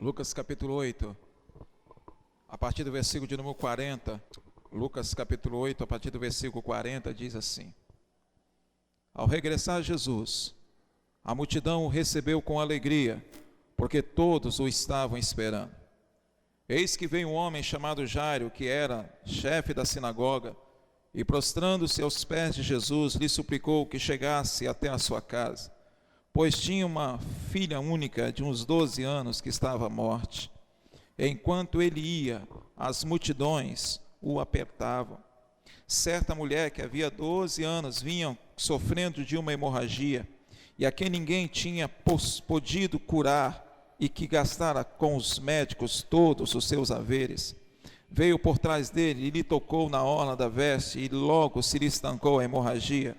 Lucas capítulo 8, a partir do versículo de número 40, Lucas capítulo 8, a partir do versículo 40, diz assim: Ao regressar Jesus, a multidão o recebeu com alegria, porque todos o estavam esperando. Eis que veio um homem chamado Jairo, que era chefe da sinagoga, e prostrando-se aos pés de Jesus, lhe suplicou que chegasse até a sua casa, pois tinha uma filha única de uns 12 anos que estava à morte. Enquanto ele ia, as multidões o apertavam. Certa mulher que havia 12 anos vinha sofrendo de uma hemorragia, e a quem ninguém tinha podido curar, e que gastara com os médicos todos os seus haveres, veio por trás dele e lhe tocou na orla da veste, e logo se lhe estancou a hemorragia.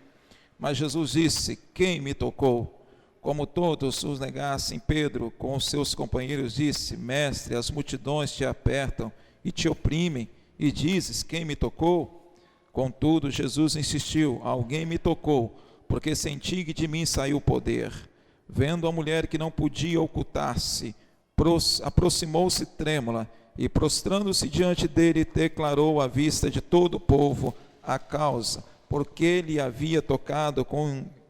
Mas Jesus disse: Quem me tocou? Como todos os negassem, Pedro com os seus companheiros disse: Mestre, as multidões te apertam e te oprimem, e dizes: Quem me tocou? Contudo, Jesus insistiu: Alguém me tocou, porque senti que de mim saiu o poder. Vendo a mulher que não podia ocultar-se, aproximou-se trêmula, e prostrando-se diante dele, declarou à vista de todo o povo a causa, porque lhe havia tocado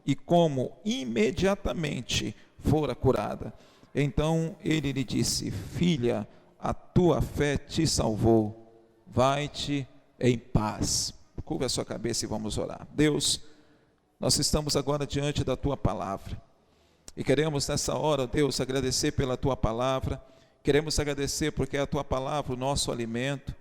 e como imediatamente fora curada. Então ele lhe disse: Filha, a tua fé te salvou, vai-te em paz. Curva a sua cabeça e vamos orar. Deus, nós estamos agora diante da tua palavra, e queremos nessa hora, Deus, agradecer pela tua palavra. Queremos agradecer porque é a tua palavra o nosso alimento.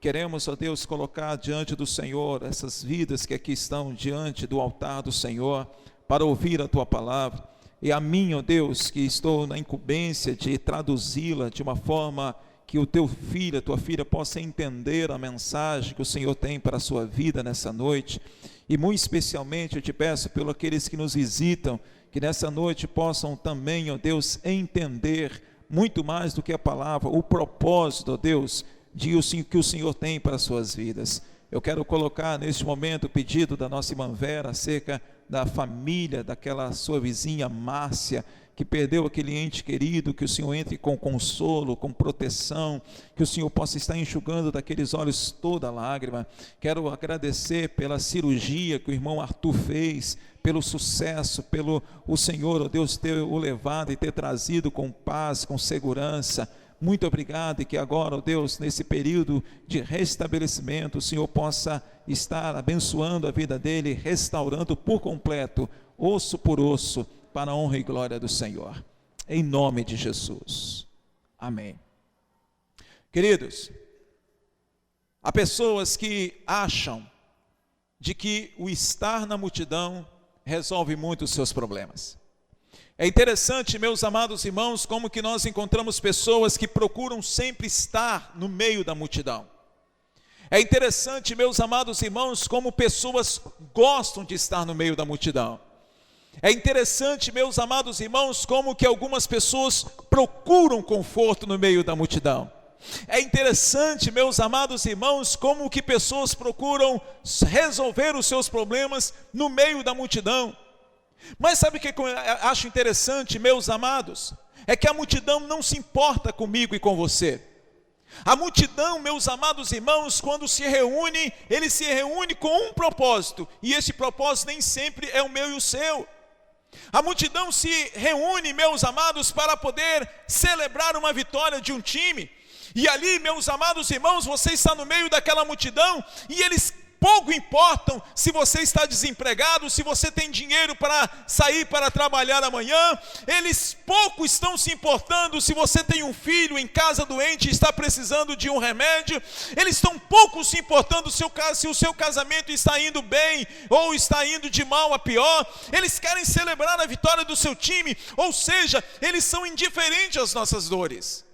Queremos, ó Deus, colocar diante do Senhor essas vidas que aqui estão diante do altar do Senhor, para ouvir a tua palavra. E a mim, ó Deus, que estou na incumbência de traduzi-la de uma forma que o teu filho, a tua filha possa entender a mensagem que o Senhor tem para a sua vida nessa noite. E muito especialmente eu te peço pelos aqueles que nos visitam, que nessa noite possam também, ó Deus, entender muito mais do que a palavra, o propósito, ó Deus, que o Senhor tem para as suas vidas. Eu quero colocar neste momento o pedido da nossa irmã Vera acerca da família, daquela sua vizinha Márcia, que perdeu aquele ente querido, que o Senhor entre com consolo, com proteção, que o Senhor possa estar enxugando daqueles olhos toda lágrima. Quero agradecer pela cirurgia que o irmão Arthur fez, pelo sucesso, pelo o Senhor, ó Deus, ter o levado e ter trazido com paz, com segurança. Muito obrigado, e que agora, ó Deus, nesse período de restabelecimento, o Senhor possa estar abençoando a vida dele, restaurando por completo, osso por osso, para a honra e glória do Senhor, em nome de Jesus, amém. Queridos, há pessoas que acham de que o estar na multidão resolve muito os seus problemas. É interessante, meus amados irmãos, como que nós encontramos pessoas que procuram sempre estar no meio da multidão. É interessante, meus amados irmãos, como pessoas gostam de estar no meio da multidão. É interessante, meus amados irmãos, como que algumas pessoas procuram conforto no meio da multidão. É interessante, meus amados irmãos, como que pessoas procuram resolver os seus problemas no meio da multidão. Mas sabe o que eu acho interessante, meus amados? É que a multidão não se importa comigo e com você. A multidão, meus amados irmãos, quando se reúne, ele se reúne com um propósito, e esse propósito nem sempre é o meu e o seu. A multidão se reúne, meus amados, para poder celebrar uma vitória de um time. E ali, meus amados irmãos, você está no meio daquela multidão, e eles pouco importam se você está desempregado, se você tem dinheiro para sair para trabalhar amanhã. Eles pouco estão se importando se você tem um filho em casa doente e está precisando de um remédio. Eles estão pouco se importando se o seu casamento está indo bem ou está indo de mal a pior. Eles querem celebrar a vitória do seu time, ou seja, eles são indiferentes às nossas dores.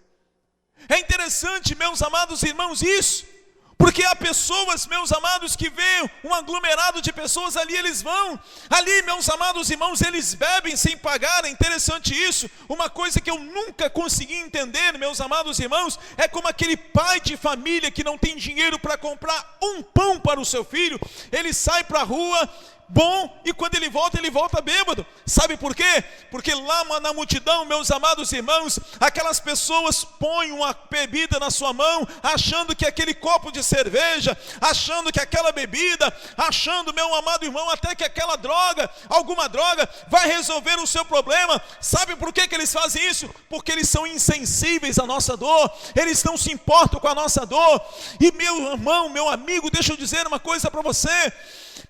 É interessante, meus amados irmãos, isso. Porque há pessoas, meus amados, que veem um aglomerado de pessoas, ali eles vão. Ali, meus amados irmãos, eles bebem sem pagar. É interessante isso. Uma coisa que eu nunca consegui entender, meus amados irmãos, é como aquele pai de família que não tem dinheiro para comprar um pão para o seu filho. Ele sai para a rua, bom, e quando ele volta bêbado. Sabe por quê? Porque lá na multidão, meus amados irmãos, aquelas pessoas põem uma bebida na sua mão, achando que aquele copo de cerveja, achando que aquela bebida, achando, meu amado irmão, até que aquela droga, alguma droga, vai resolver o seu problema. Sabe por que eles fazem isso? Porque eles são insensíveis à nossa dor, eles não se importam com a nossa dor. E meu irmão, meu amigo, deixa eu dizer uma coisa para você.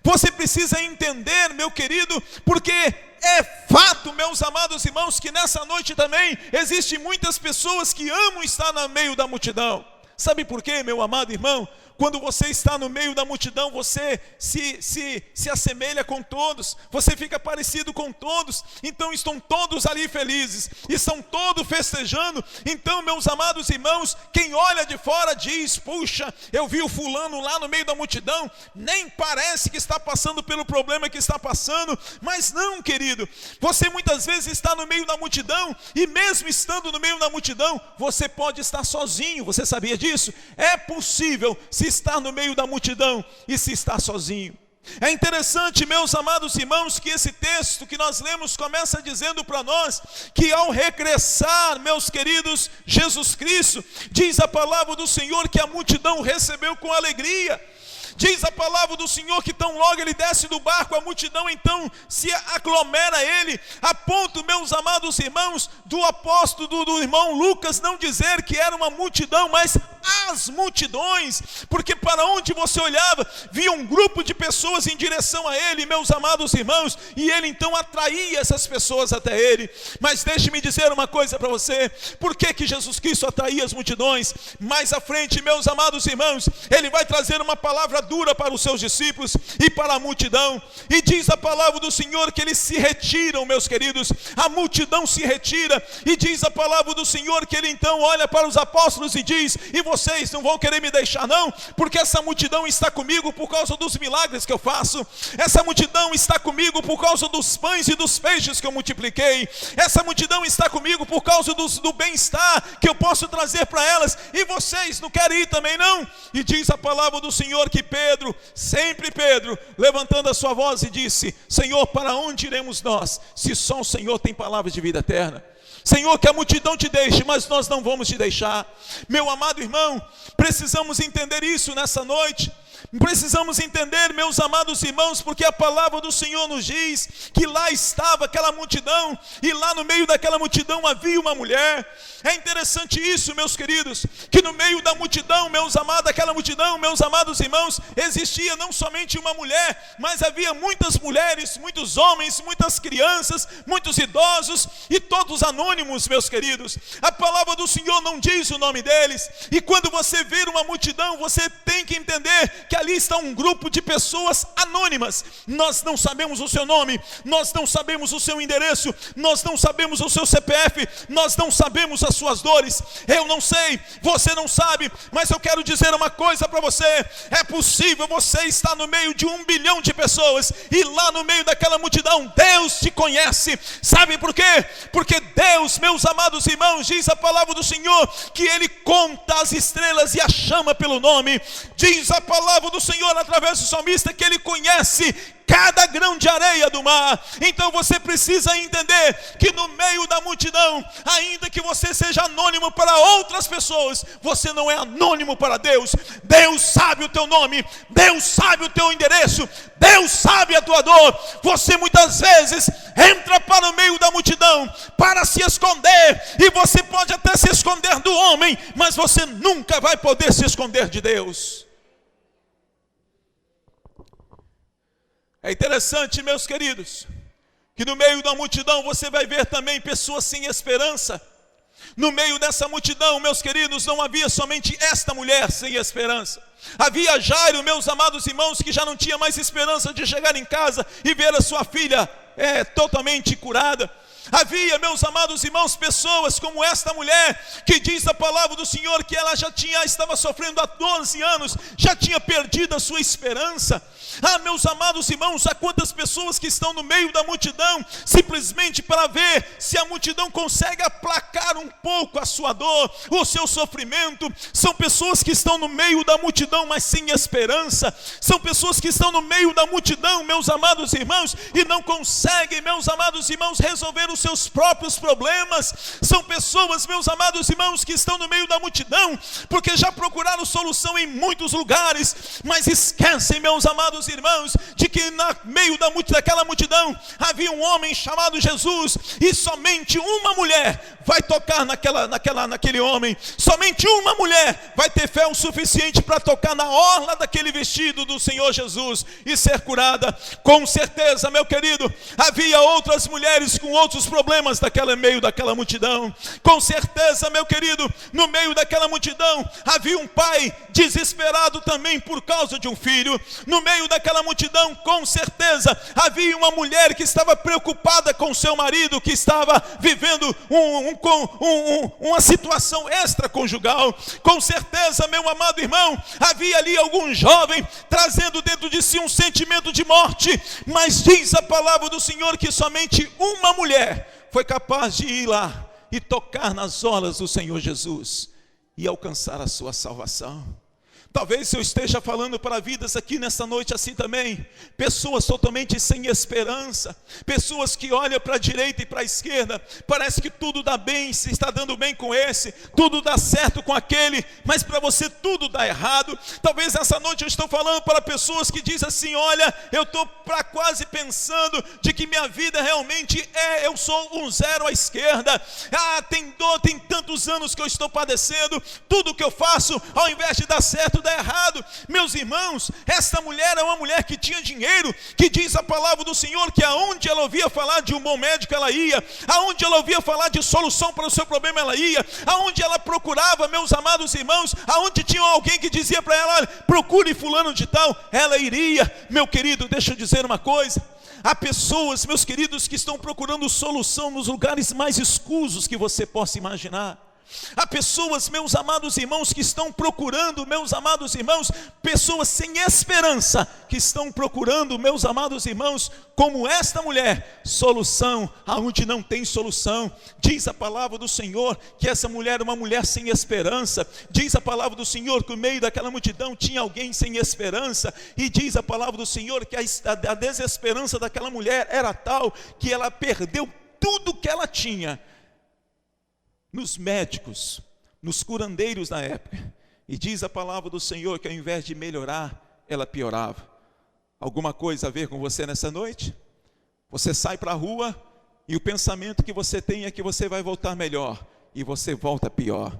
Você precisa entender, meu querido, porque é fato, meus amados irmãos, que nessa noite também existem muitas pessoas que amam estar no meio da multidão. Sabe por quê, meu amado irmão? Quando você está no meio da multidão, você se assemelha com todos, você fica parecido com todos, então estão todos ali felizes, estão todos festejando. Então, meus amados irmãos, quem olha de fora diz: puxa, eu vi o fulano lá no meio da multidão, nem parece que está passando pelo problema que está passando. Mas não, querido, você muitas vezes está no meio da multidão, e mesmo estando no meio da multidão, você pode estar sozinho. Você sabia disso? É possível se estar no meio da multidão e se estar sozinho. É interessante, meus amados irmãos, que esse texto que nós lemos começa dizendo para nós que ao regressar, meus queridos, Jesus Cristo, diz a palavra do Senhor que a multidão recebeu com alegria. Diz a palavra do Senhor que tão logo ele desce do barco, a multidão então se aglomera a ele, a ponto, meus amados irmãos, do apóstolo, do irmão Lucas não dizer que era uma multidão, mas as multidões, porque para onde você olhava, via um grupo de pessoas em direção a ele, meus amados irmãos, e ele então atraía essas pessoas até ele. Mas deixe-me dizer uma coisa para você: por que Jesus Cristo atraía as multidões? Mais à frente, meus amados irmãos, ele vai trazer uma palavra dura para os seus discípulos e para a multidão, e diz a palavra do Senhor que eles se retiram, meus queridos, a multidão se retira, e diz a palavra do Senhor que ele então olha para os apóstolos e diz: e vocês não vão querer me deixar não? Porque essa multidão está comigo por causa dos milagres que eu faço, essa multidão está comigo por causa dos pães e dos peixes que eu multipliquei, essa multidão está comigo por causa do bem-estar que eu posso trazer para elas, e vocês não querem ir também não? E diz a palavra do Senhor que Pedro, sempre Pedro, levantando a sua voz e disse: Senhor, para onde iremos nós, se só o Senhor tem palavras de vida eterna? Senhor, que a multidão te deixe, mas nós não vamos te deixar. Meu amado irmão, precisamos entender isso nessa noite. Precisamos entender, meus amados irmãos, porque a palavra do Senhor nos diz que lá estava aquela multidão, e lá no meio daquela multidão havia uma mulher. É interessante isso, meus queridos, que no meio da multidão, meus amados, aquela multidão, meus amados irmãos, existia não somente uma mulher, mas havia muitas mulheres, muitos homens, muitas crianças, muitos idosos, e todos anônimos, meus queridos. A palavra do Senhor não diz o nome deles, e quando você vê uma multidão, você tem que entender que ali está um grupo de pessoas anônimas. Nós não sabemos o seu nome, nós não sabemos o seu endereço, nós não sabemos o seu CPF, nós não sabemos as suas dores. Eu não sei, você não sabe, mas eu quero dizer uma coisa para você: é possível você estar no meio de 1 bilhão de pessoas, e lá no meio daquela multidão Deus te conhece. Sabe por quê? Porque Deus, meus amados irmãos, diz a palavra do Senhor que Ele conta as estrelas e as chama pelo nome. Diz a palavra do Senhor através do salmista que Ele conhece cada grão de areia do mar. Então você precisa entender que no meio da multidão, ainda que você seja anônimo para outras pessoas, você não é anônimo para Deus. Deus sabe o teu nome, Deus sabe o teu endereço, Deus sabe a tua dor. Você muitas vezes entra para o meio da multidão para se esconder, e você pode até se esconder do homem, mas você nunca vai poder se esconder de Deus. É interessante, meus queridos, que no meio da multidão você vai ver também pessoas sem esperança. No meio dessa multidão, meus queridos, não havia somente esta mulher sem esperança. Havia Jairo, meus amados irmãos, que já não tinha mais esperança de chegar em casa e ver a sua filha totalmente curada. Havia, meus amados irmãos, pessoas como esta mulher, que diz a palavra do Senhor que ela estava sofrendo há 12 anos, já tinha perdido a sua esperança. Meus amados irmãos, há quantas pessoas que estão no meio da multidão, simplesmente para ver se a multidão consegue aplacar um pouco a sua dor, o seu sofrimento. São pessoas que estão no meio da multidão, mas sem esperança. São pessoas que estão no meio da multidão, meus amados irmãos, e não conseguem, meus amados irmãos, resolver os seus próprios problemas. São pessoas, meus amados irmãos, que estão no meio da multidão, porque já procuraram solução em muitos lugares, mas esquecem, meus amados irmãos, de que no meio daquela multidão havia um homem chamado Jesus, e somente uma mulher vai tocar naquele homem. Somente uma mulher vai ter fé o suficiente para tocar na orla daquele vestido do Senhor Jesus e ser curada. Com certeza, meu querido, havia outras mulheres com outros problemas no meio daquela multidão. Com certeza, meu querido, no meio daquela multidão havia um pai desesperado também por causa de um filho. No meio daquela multidão, com certeza, havia uma mulher que estava preocupada com seu marido, que estava vivendo uma situação extraconjugal. Com certeza, meu amado irmão, havia ali algum jovem trazendo dentro de si um sentimento de morte, mas diz a palavra do Senhor que somente uma mulher foi capaz de ir lá e tocar nas orlas do Senhor Jesus e alcançar a sua salvação. Talvez eu esteja falando para vidas aqui nessa noite assim também, pessoas totalmente sem esperança, pessoas que olham para a direita e para a esquerda, parece que tudo dá bem, se está dando bem com esse, tudo dá certo com aquele, mas para você tudo dá errado. Talvez essa noite eu estou falando para pessoas que dizem assim: olha, eu estou quase pensando de que minha vida realmente eu sou um zero à esquerda, tem dor, tem tantos anos que eu estou padecendo, tudo que eu faço, ao invés de dar certo, dá errado. Meus irmãos, esta mulher é uma mulher que tinha dinheiro, que diz a palavra do Senhor que aonde ela ouvia falar de um bom médico ela ia, aonde ela ouvia falar de solução para o seu problema ela ia, aonde ela procurava, meus amados irmãos, aonde tinha alguém que dizia para ela: olha, procure fulano de tal, ela iria. Meu querido, deixa eu dizer uma coisa, há pessoas, meus queridos, que estão procurando solução nos lugares mais escusos que você possa imaginar. Há pessoas, meus amados irmãos, que estão procurando, meus amados irmãos, pessoas sem esperança, que estão procurando, meus amados irmãos, como esta mulher, solução aonde não tem solução. Diz a palavra do Senhor que essa mulher é uma mulher sem esperança. Diz a palavra do Senhor que no meio daquela multidão tinha alguém sem esperança. E diz a palavra do Senhor que a desesperança daquela mulher era tal que ela perdeu tudo que ela tinha nos médicos, nos curandeiros da época. E diz a palavra do Senhor que ao invés de melhorar, ela piorava. Alguma coisa a ver com você nessa noite? Você sai para a rua e o pensamento que você tem é que você vai voltar melhor, e você volta pior.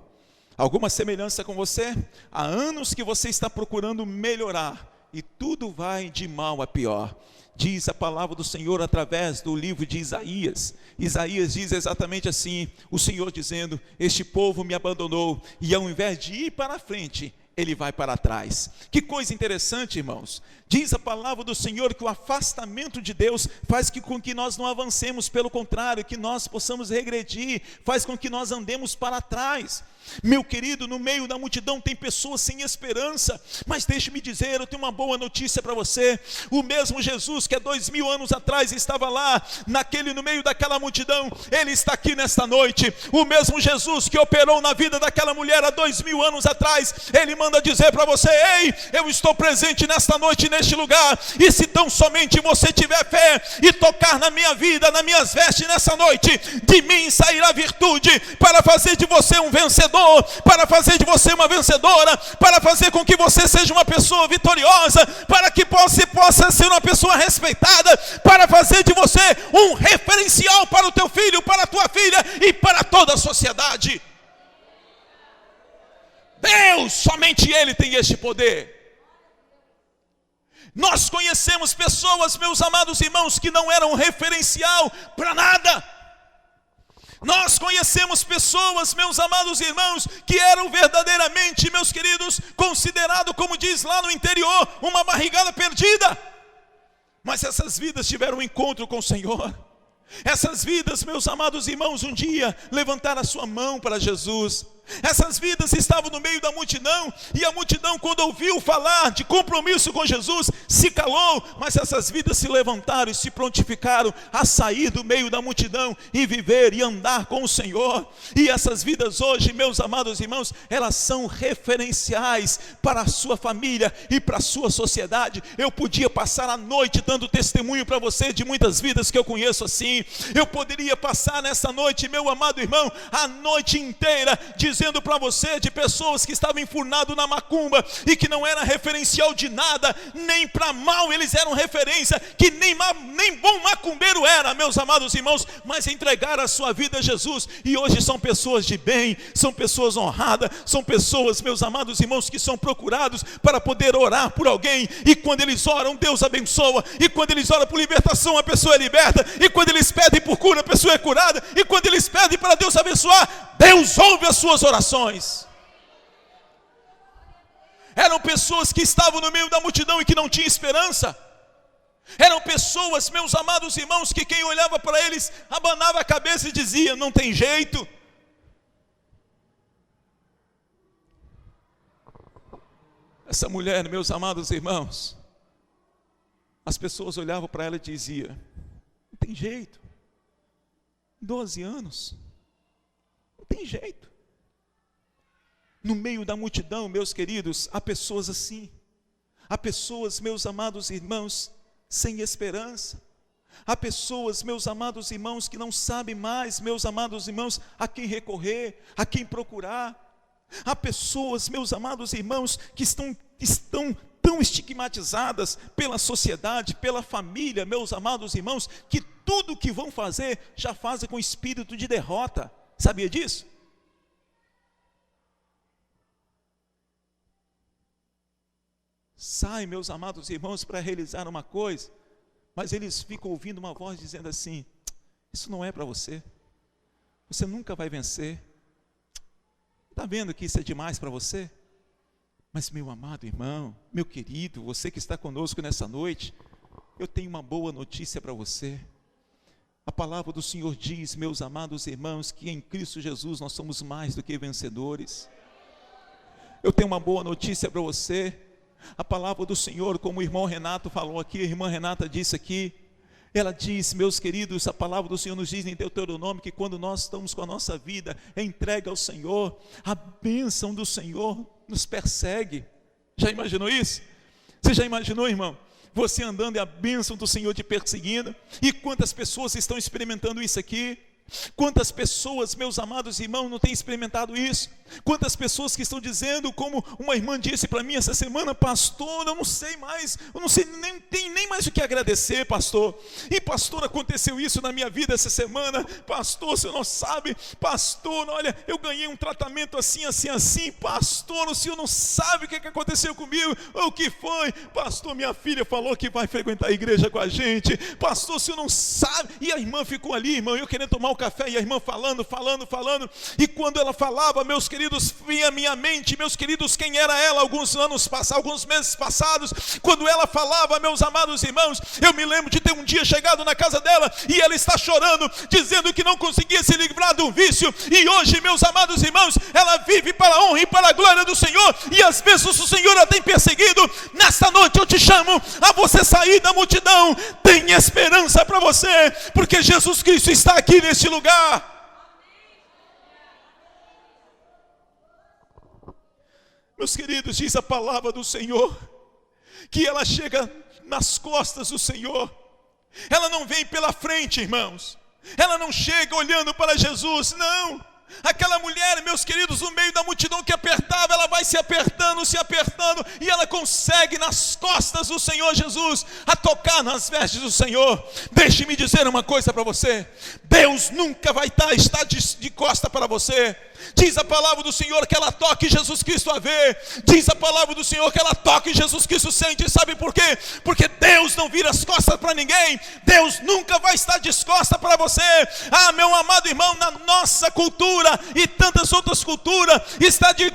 Alguma semelhança com você? Há anos que você está procurando melhorar, e tudo vai de mal a pior. Diz a palavra do Senhor através do livro de Isaías. Isaías diz exatamente assim, o Senhor dizendo: este povo me abandonou, e ao invés de ir para frente, ele vai para trás. Que coisa interessante, irmãos. Diz a palavra do Senhor que o afastamento de Deus faz com que nós não avancemos, pelo contrário, que nós possamos regredir, faz com que nós andemos para trás. Meu querido, no meio da multidão tem pessoas sem esperança, mas deixe-me dizer, eu tenho uma boa notícia para você. O mesmo Jesus que há 2000 anos atrás estava lá, no meio daquela multidão, ele está aqui nesta noite. O mesmo Jesus que operou na vida daquela mulher há 2000 anos atrás, ele manda dizer para você: ei, eu estou presente nesta noite, neste lugar, e se tão somente você tiver fé e tocar na minha vida, nas minhas vestes nessa noite, de mim sairá virtude para fazer de você um vencedor, para fazer de você uma vencedora, para fazer com que você seja uma pessoa vitoriosa, para que você possa ser uma pessoa respeitada, para fazer de você um referencial para o teu filho, para a tua filha e para toda a sociedade. Deus, somente Ele tem este poder. Nós conhecemos pessoas, meus amados irmãos, que não eram referencial para nada. Nós conhecemos pessoas, meus amados irmãos, que eram verdadeiramente, meus queridos, considerado, como diz lá no interior, uma barrigada perdida. Mas essas vidas tiveram um encontro com o Senhor. Essas vidas, meus amados irmãos, um dia levantaram a sua mão para Jesus. Essas vidas estavam no meio da multidão, e a multidão, quando ouviu falar de compromisso com Jesus, se calou. Mas essas vidas se levantaram e se prontificaram a sair do meio da multidão e viver e andar com o Senhor. E essas vidas hoje, meus amados irmãos, elas são referenciais para a sua família e para a sua sociedade. Eu podia passar a noite dando testemunho para você de muitas vidas que eu conheço assim. Eu poderia passar nessa noite, meu amado irmão, a noite inteira dizendo para você de pessoas que estavam enfurnados na macumba e que não era referencial de nada, nem para mal eles eram referência, que nem bom macumbeiro era, meus amados irmãos, mas entregaram a sua vida a Jesus, e hoje são pessoas de bem, são pessoas honradas, são pessoas, meus amados irmãos, que são procurados para poder orar por alguém, e quando eles oram, Deus abençoa, e quando eles oram por libertação, a pessoa é liberta, e quando eles pedem por cura, a pessoa é curada, e quando eles pedem para Deus abençoar, Deus ouve as suas orações. Eram pessoas que estavam no meio da multidão e que não tinham esperança. Eram pessoas, meus amados irmãos, que quem olhava para eles abanava a cabeça e dizia: não tem jeito. Essa mulher, meus amados irmãos, as pessoas olhavam para ela e diziam: não tem jeito. 12 anos, não tem jeito. No meio da multidão, meus queridos, há pessoas assim. Há pessoas, meus amados irmãos, sem esperança. Há pessoas, meus amados irmãos, que não sabem mais, meus amados irmãos, a quem recorrer, a quem procurar. Há pessoas, meus amados irmãos, que estão tão estigmatizadas pela sociedade, pela família, meus amados irmãos, que tudo que vão fazer, já fazem com espírito de derrota. Sabia disso? Saem, meus amados irmãos, para realizar uma coisa, mas eles ficam ouvindo uma voz dizendo assim: isso não é para você, você nunca vai vencer. Está vendo que isso é demais para você? Mas, meu amado irmão, meu querido, você que está conosco nessa noite, eu tenho uma boa notícia para você. A palavra do Senhor diz, meus amados irmãos, que em Cristo Jesus nós somos mais do que vencedores. Eu tenho uma boa notícia para você. A palavra do Senhor, como o irmão Renato falou aqui, a irmã Renata disse aqui, ela diz, meus queridos, a palavra do Senhor nos diz em Deuteronômio que quando nós estamos com a nossa vida entregue ao Senhor, a bênção do Senhor nos persegue. Já imaginou isso? Você já imaginou, irmão? Você andando e a bênção do Senhor te perseguindo? E quantas pessoas estão experimentando isso aqui? Quantas pessoas, meus amados irmãos, não têm experimentado isso? Quantas pessoas que estão dizendo, como uma irmã disse para mim essa semana: pastor, eu não sei mais, eu não sei, tem nem mais o que agradecer, pastor. E pastor, aconteceu isso na minha vida essa semana. Pastor, você não sabe, pastor, olha, eu ganhei um tratamento assim, assim, assim. Pastor, o senhor não sabe o que aconteceu comigo. O que foi? Pastor, minha filha falou que vai frequentar a igreja com a gente. Pastor, o senhor não sabe. E a irmã ficou ali, irmão, eu querendo tomar um café, e a irmã falando, e quando ela falava, meus queridos, vinha à minha mente, meus queridos, quem era ela alguns meses passados. Quando ela falava, meus amados irmãos, eu me lembro de ter um dia chegado na casa dela, e ela está chorando, dizendo que não conseguia se livrar do vício, e hoje, meus amados irmãos, ela vive para a honra e para a glória do Senhor, e as bênçãos do Senhor a tem perseguido. Nesta noite eu te chamo a você sair da multidão. Tem esperança para você, porque Jesus Cristo está aqui neste lugar. Meus queridos, diz a palavra do Senhor que ela chega nas costas do Senhor. Ela não vem pela frente, irmãos. Ela não chega olhando para Jesus, não. Aquela mulher, meus queridos, no meio da multidão que apertava, ela vai se apertando, e ela consegue nas costas do Senhor Jesus a tocar nas vestes do Senhor. Deixe-me dizer uma coisa para você: Deus nunca vai estar de costa para você. Diz a palavra do Senhor que ela toca e Jesus Cristo a vê. Diz a palavra do Senhor que ela toca e Jesus Cristo sente. Sabe por quê? Porque Deus não vira as costas para ninguém. Deus nunca vai estar descosta para você. Ah, meu amado irmão, na nossa cultura e tantas outras culturas, estar de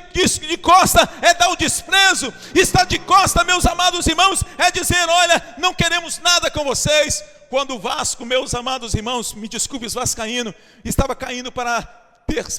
costa é dar o desprezo. Estar de costa, meus amados irmãos, é dizer: olha, não queremos nada com vocês. quando o Vasco, meus amados irmãos, me desculpe os vascaínos, estava caindo para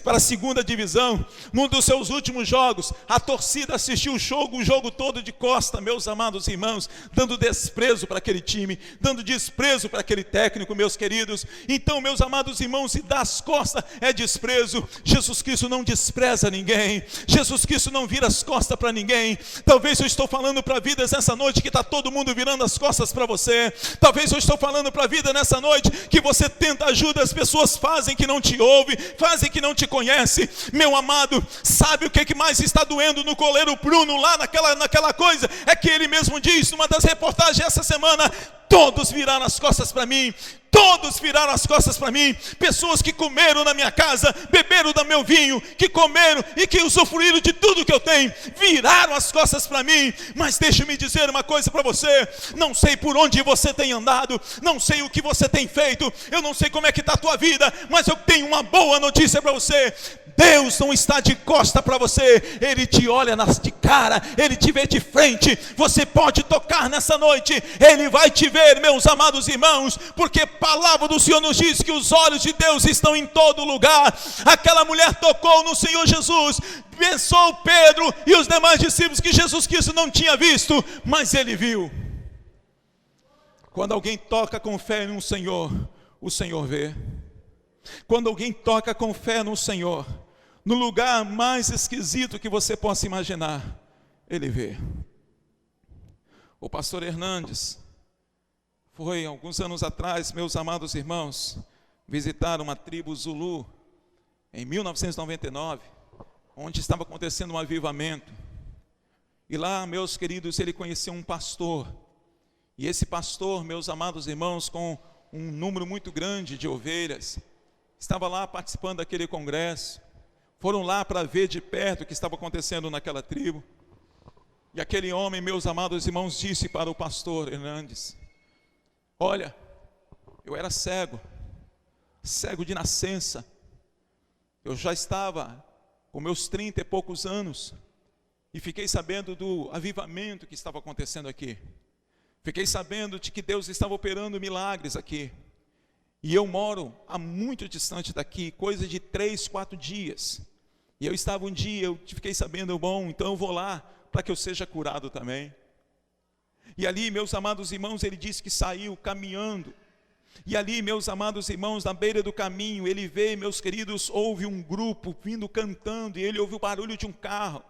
a segunda divisão, num dos seus últimos jogos, a torcida assistiu o jogo todo de costa, meus amados irmãos, dando desprezo para aquele time, dando desprezo para aquele técnico, meus queridos. Então, meus amados irmãos, se dar as costas é desprezo. Jesus Cristo não despreza ninguém, Jesus Cristo não vira as costas para ninguém. Talvez eu estou falando para vidas nessa noite que está todo mundo virando as costas para você. Talvez eu estou falando para a vida nessa noite que você tenta ajuda, as pessoas fazem que não te ouvem, fazem que não te conhece. Meu amado, sabe o que mais está doendo no goleiro Bruno lá naquela coisa? É que ele mesmo diz numa das reportagens essa semana: todos viraram as costas para mim. Todos viraram as costas para mim. Pessoas que comeram na minha casa, beberam do meu vinho, que comeram e que usufruíram de tudo que eu tenho, viraram as costas para mim. Mas deixa-me dizer uma coisa para você: não sei por onde você tem andado, não sei o que você tem feito, eu não sei como é que está a tua vida, mas eu tenho uma boa notícia para você: Deus não está de costa para você, Ele te olha de cara, Ele te vê de frente. Você pode tocar nessa noite, Ele vai te ver, meus amados irmãos, porque a palavra do Senhor nos diz que os olhos de Deus estão em todo lugar. Aquela mulher tocou no Senhor Jesus, pensou Pedro e os demais discípulos que Jesus Cristo não tinha visto, mas Ele viu. Quando alguém toca com fé no Senhor, o Senhor vê. Quando alguém toca com fé no Senhor, no lugar mais esquisito que você possa imaginar, Ele vê. O pastor Hernandes foi, alguns anos atrás, meus amados irmãos, visitar uma tribo Zulu, em 1999, onde estava acontecendo um avivamento. E lá, meus queridos, ele conheceu um pastor. E esse pastor, meus amados irmãos, com um número muito grande de ovelhas, estava lá participando daquele congresso. Foram lá para ver de perto o que estava acontecendo naquela tribo. E aquele homem, meus amados irmãos, disse para o pastor Hernandes: olha, eu era cego de nascença. Eu já estava com meus 30 e poucos anos e fiquei sabendo do avivamento que estava acontecendo aqui. Fiquei sabendo de que Deus estava operando milagres aqui. E eu moro a muito distante daqui, coisa de 3, 4 dias. E eu estava um dia, eu fiquei sabendo, bom, então eu vou lá para que eu seja curado também. E ali, meus amados irmãos, ele disse que saiu caminhando. E ali, meus amados irmãos, na beira do caminho, ele vê, meus queridos, houve um grupo vindo cantando, e ele ouviu o barulho de um carro.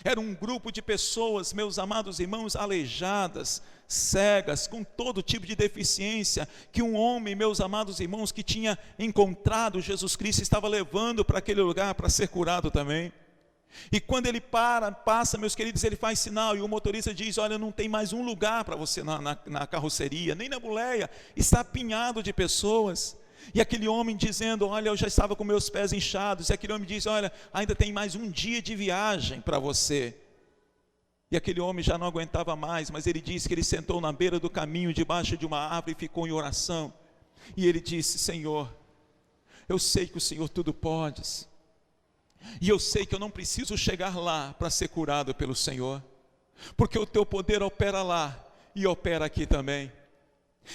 Era um grupo de pessoas, meus amados irmãos, aleijadas, cegas, com todo tipo de deficiência, que um homem, meus amados irmãos, que tinha encontrado Jesus Cristo, estava levando para aquele lugar para ser curado também. E quando ele passa, meus queridos, ele faz sinal, e o motorista diz: olha, não tem mais um lugar para você na carroceria, nem na boleia, está apinhado de pessoas. E aquele homem dizendo: olha, eu já estava com meus pés inchados. E aquele homem diz: olha, ainda tem mais um dia de viagem para você. E aquele homem já não aguentava mais, mas ele disse que ele sentou na beira do caminho, debaixo de uma árvore, e ficou em oração. E ele disse: Senhor, eu sei que o Senhor tudo podes, e eu sei que eu não preciso chegar lá para ser curado pelo Senhor, porque o teu poder opera lá e opera aqui também.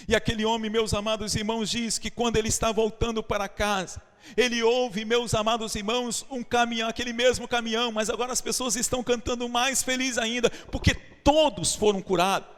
E aquele homem, meus amados irmãos, diz que quando ele está voltando para casa, ele ouve, meus amados irmãos, um caminhão, aquele mesmo caminhão, mas agora as pessoas estão cantando mais feliz ainda, porque todos foram curados.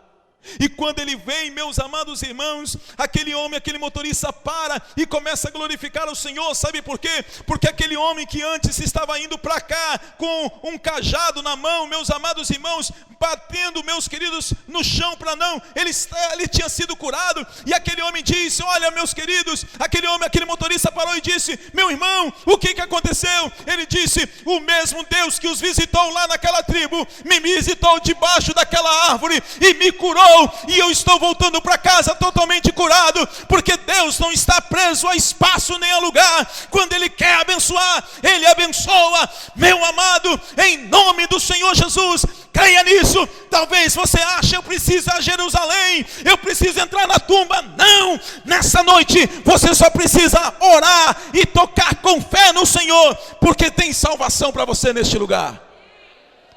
E quando ele vem, meus amados irmãos, aquele homem, aquele motorista para e começa a glorificar o Senhor. Sabe por quê? Porque aquele homem que antes estava indo para cá com um cajado na mão, meus amados irmãos, batendo, meus queridos, no chão para não, ele tinha sido curado. E aquele homem disse: olha, meus queridos, aquele motorista parou e disse: meu irmão, o que aconteceu? Ele disse: o mesmo Deus que os visitou lá naquela tribo, me visitou debaixo daquela árvore e me curou. E eu estou voltando para casa totalmente curado, porque Deus não está preso a espaço nem a lugar. Quando Ele quer abençoar, Ele abençoa. Meu amado, em nome do Senhor Jesus, creia nisso. Talvez você ache: eu preciso ir a Jerusalém, eu preciso entrar na tumba. Não, nessa noite você só precisa orar e tocar com fé no Senhor, porque tem salvação para você neste lugar.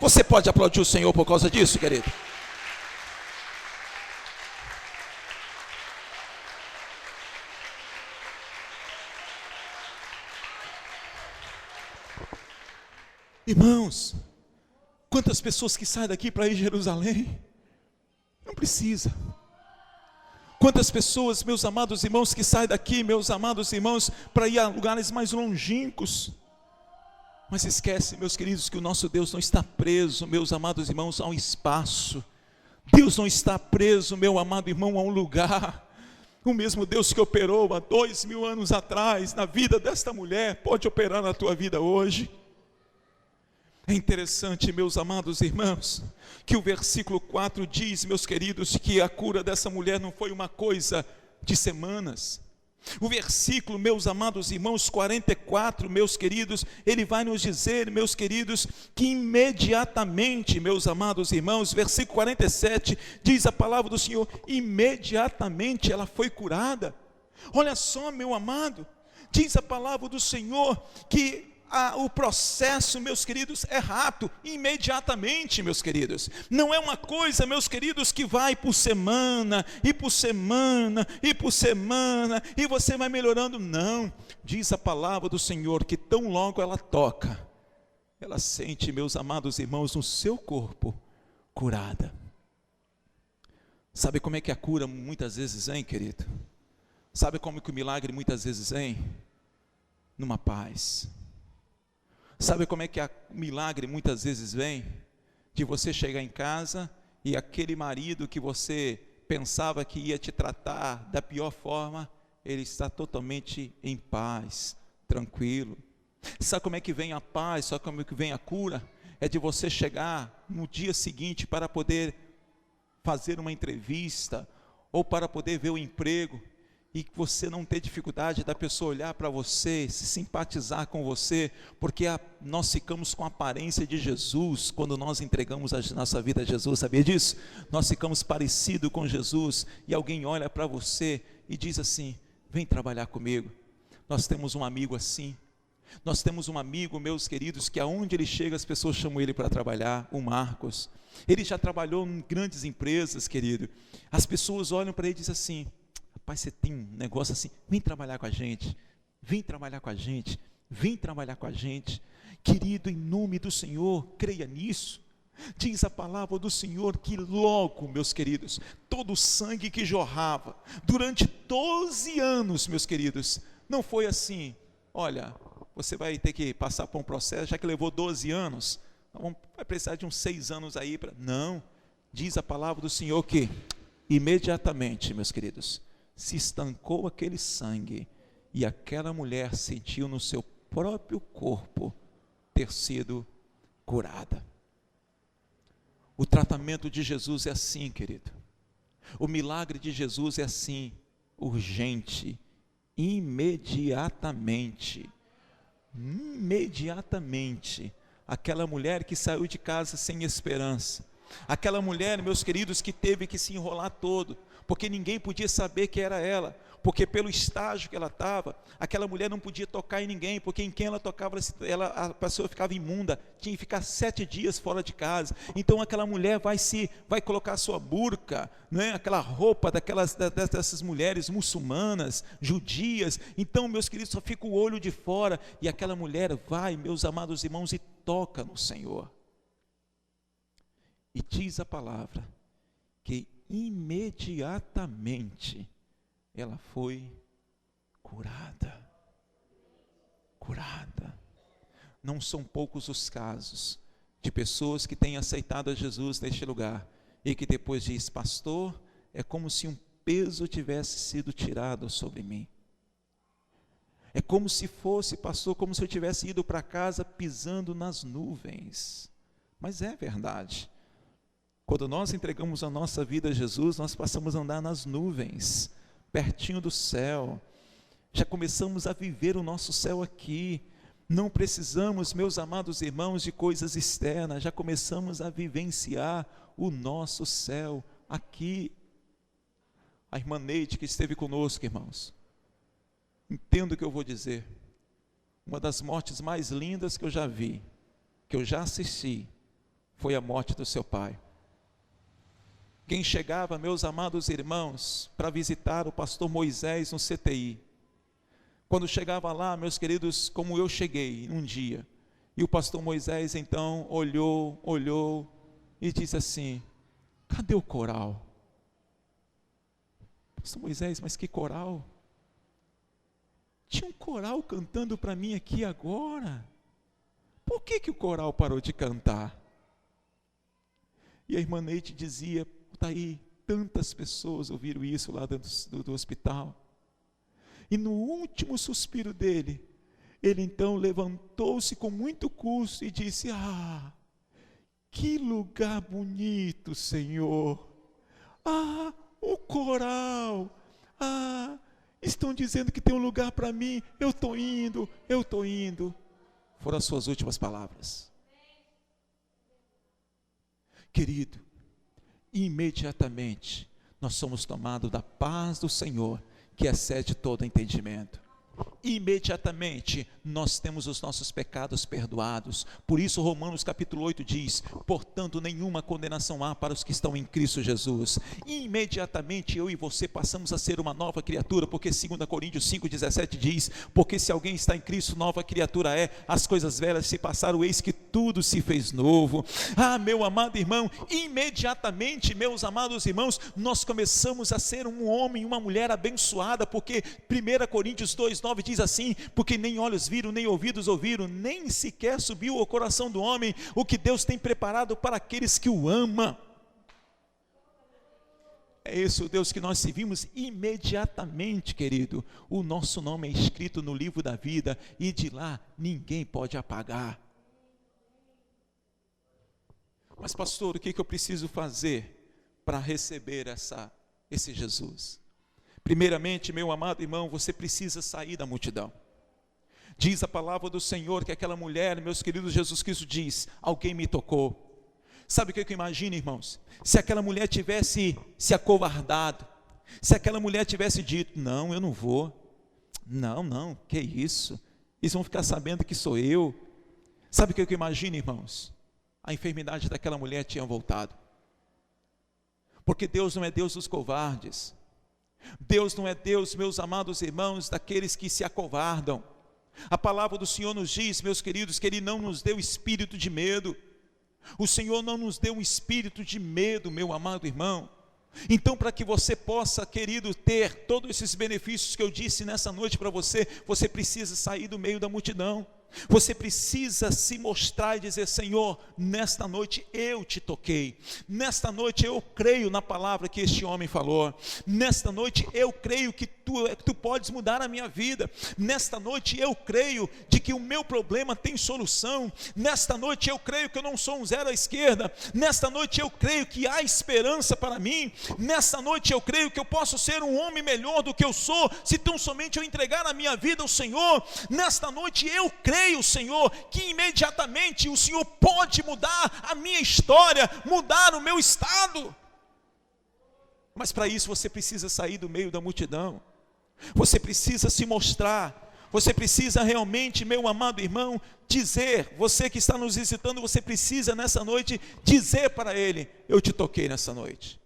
Você pode aplaudir o Senhor por causa disso, querido? Irmãos, quantas pessoas que saem daqui para ir a Jerusalém? Não precisa. Quantas pessoas, meus amados irmãos, que saem daqui, meus amados irmãos, para ir a lugares mais longínquos. Mas esquece, meus queridos, que o nosso Deus não está preso, meus amados irmãos, a um espaço. Deus não está preso, meu amado irmão, a um lugar. O mesmo Deus que operou há 2000 anos atrás na vida desta mulher, pode operar na tua vida hoje. É interessante, meus amados irmãos, que o versículo 4 diz, meus queridos, que a cura dessa mulher não foi uma coisa de semanas. O versículo, meus amados irmãos, 44, meus queridos, ele vai nos dizer, meus queridos, que imediatamente, meus amados irmãos, versículo 47, diz a palavra do Senhor, imediatamente ela foi curada. Olha só, meu amado, diz a palavra do Senhor que o processo, meus queridos, é rápido, imediatamente, meus queridos. Não é uma coisa, meus queridos, que vai por semana, e por semana, e por semana, e você vai melhorando. Não, diz a palavra do Senhor que tão logo ela toca, ela sente, meus amados irmãos, no seu corpo curada. Sabe como é que a cura muitas vezes vem, querido? Sabe como que o milagre muitas vezes vem? Numa paz. Sabe como é que o milagre muitas vezes vem? De você chegar em casa e aquele marido que você pensava que ia te tratar da pior forma, ele está totalmente em paz, tranquilo. Sabe como é que vem a paz? Sabe como é que vem a cura? É de você chegar no dia seguinte para poder fazer uma entrevista ou para poder ver o emprego e que você não ter dificuldade da pessoa olhar para você, se simpatizar com você, porque nós ficamos com a aparência de Jesus quando nós entregamos a nossa vida a Jesus, sabia disso? Nós ficamos parecidos com Jesus e alguém olha para você e diz assim, vem trabalhar comigo. Nós temos um amigo assim, nós temos um amigo, meus queridos, que aonde ele chega as pessoas chamam ele para trabalhar, o Marcos. Ele já trabalhou em grandes empresas, querido. As pessoas olham para ele e dizem assim, rapaz, você tem um negócio assim, vem trabalhar com a gente, vem trabalhar com a gente, vem trabalhar com a gente. Querido, em nome do Senhor, creia nisso. Diz a palavra do Senhor que logo, meus queridos, todo o sangue que jorrava durante 12 anos, meus queridos, não foi assim, olha, você vai ter que passar por um processo, já que levou 12 anos, vai precisar de uns 6 anos aí, não, diz a palavra do Senhor que imediatamente, meus queridos, se estancou aquele sangue e aquela mulher sentiu no seu próprio corpo ter sido curada. O tratamento de Jesus é assim, querido. O milagre de Jesus é assim, urgente, imediatamente. Imediatamente. Aquela mulher que saiu de casa sem esperança. Aquela mulher, meus queridos, que teve que se enrolar todo, porque ninguém podia saber que era ela, porque pelo estágio que ela estava, aquela mulher não podia tocar em ninguém, porque em quem ela tocava, a pessoa ficava imunda, tinha que ficar 7 dias fora de casa. Então aquela mulher vai colocar a sua burca, né? Aquela roupa dessas mulheres muçulmanas, judias. Então, meus queridos, só fica o olho de fora, e aquela mulher vai, meus amados irmãos, e toca no Senhor. E diz a palavra que imediatamente ela foi curada. Curada. Não são poucos os casos de pessoas que têm aceitado a Jesus neste lugar e que depois diz, pastor, é como se um peso tivesse sido tirado sobre mim. É como se fosse, pastor, como se eu tivesse ido para casa pisando nas nuvens. Mas é verdade. Quando nós entregamos a nossa vida a Jesus, nós passamos a andar nas nuvens, pertinho do céu. Já começamos a viver o nosso céu aqui. Não precisamos, meus amados irmãos, de coisas externas. Já começamos a vivenciar o nosso céu aqui. A irmã Neide que esteve conosco, irmãos. Entendo o que eu vou dizer. Uma das mortes mais lindas que eu já vi, que eu já assisti, foi a morte do seu pai. Quem chegava, meus amados irmãos, para visitar o pastor Moisés no CTI, quando chegava lá, meus queridos, como eu cheguei um dia, E o pastor Moisés então olhou e disse assim: cadê o coral? Pastor Moisés, mas que coral? Tinha um coral cantando para mim aqui agora. Por que o coral parou de cantar? E a irmã Neide dizia: está aí, tantas pessoas ouviram isso lá dentro do hospital. E no último suspiro dele, ele então levantou-se com muito custo e disse: ah, que lugar bonito, Senhor. Ah, o coral. Ah, estão dizendo que tem um lugar para mim. Eu estou indo. Foram as suas últimas palavras. Querido, imediatamente nós somos tomados da paz do Senhor, que excede todo entendimento. Imediatamente nós temos os nossos pecados perdoados. Por isso Romanos capítulo 8 diz: portanto nenhuma condenação há para os que estão em Cristo Jesus. Imediatamente eu e você passamos a ser uma nova criatura, porque 2 Coríntios 5,17 diz: porque se alguém está em Cristo, nova criatura é, as coisas velhas se passaram, eis que tudo se fez novo. Ah, meu amado irmão, imediatamente, meus amados irmãos, nós começamos a ser um homem, uma mulher abençoada, porque 1 Coríntios 2,9 diz assim: porque nem olhos viram, nem ouvidos ouviram, nem sequer subiu ao coração do homem o que Deus tem preparado para aqueles que o amam. É esse o Deus que nós servimos. Imediatamente, querido, o nosso nome é escrito no livro da vida, e de lá ninguém pode apagar. Mas pastor, o que eu preciso fazer para receber esse Jesus? Primeiramente, meu amado irmão, você precisa sair da multidão. Diz a palavra do Senhor que aquela mulher, meus queridos, Jesus Cristo diz: alguém me tocou. Sabe o que eu imagino, irmãos? Se aquela mulher tivesse se acovardado, se aquela mulher tivesse dito: não, eu não vou, não, que isso, eles vão ficar sabendo que sou eu. Sabe o que eu imagino, irmãos? A enfermidade daquela mulher tinha voltado. Porque Deus não é Deus dos covardes. Deus não é Deus, meus amados irmãos, daqueles que se acovardam. A palavra do Senhor nos diz, meus queridos, que Ele não nos deu espírito de medo. O Senhor não nos deu um espírito de medo, meu amado irmão. Então, para que você possa, querido, ter todos esses benefícios que eu disse nessa noite para você, você precisa sair do meio da multidão. Você precisa se mostrar e dizer: Senhor, nesta noite eu te toquei, nesta noite eu creio na palavra que este homem falou, nesta noite eu creio que tu podes mudar a minha vida, nesta noite eu creio de que o meu problema tem solução, nesta noite eu creio que eu não sou um zero à esquerda, nesta noite eu creio que há esperança para mim, nesta noite eu creio que eu posso ser um homem melhor do que eu sou, se tão somente eu entregar a minha vida ao Senhor. Nesta noite eu creio, Senhor, que imediatamente o Senhor pode mudar a minha história, mudar o meu estado. Mas para isso você precisa sair do meio da multidão, você precisa se mostrar, você precisa realmente, meu amado irmão, dizer, você que está nos visitando, você precisa nessa noite dizer para Ele: eu te toquei nessa noite,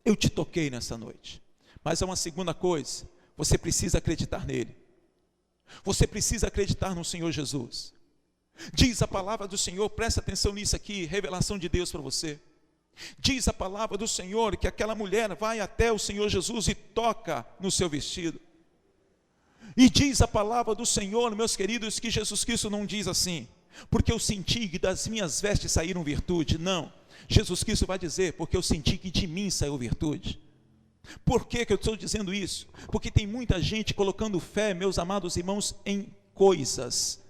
eu te toquei nessa noite. Mas há uma segunda coisa: você precisa acreditar nele. Você precisa acreditar no Senhor Jesus. Diz a palavra do Senhor, presta atenção nisso aqui, revelação de Deus para você. Diz a palavra do Senhor que aquela mulher vai até o Senhor Jesus e toca no seu vestido. E diz a palavra do Senhor, meus queridos, que Jesus Cristo não diz assim: porque eu senti que das minhas vestes saíram virtude. Não, Jesus Cristo vai dizer: porque eu senti que de mim saiu virtude. Por que eu estou dizendo isso? Porque tem muita gente colocando fé, meus amados irmãos, em coisas,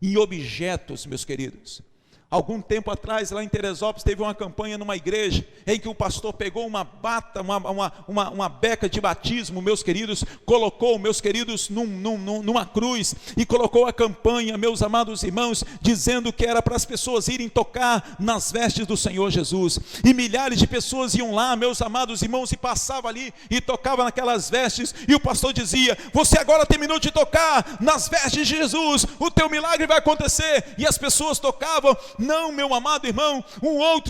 em objetos, meus queridos. Algum tempo atrás, lá em Teresópolis, teve uma campanha numa igreja, em que o pastor pegou uma bata, uma beca de batismo, meus queridos, colocou, meus queridos, numa cruz, e colocou a campanha, meus amados irmãos, dizendo que era para as pessoas irem tocar nas vestes do Senhor Jesus, e milhares de pessoas iam lá, meus amados irmãos, e passavam ali, e tocavam naquelas vestes, e o pastor dizia: você agora terminou de tocar nas vestes de Jesus, o teu milagre vai acontecer. E as pessoas tocavam, Não, meu amado irmão,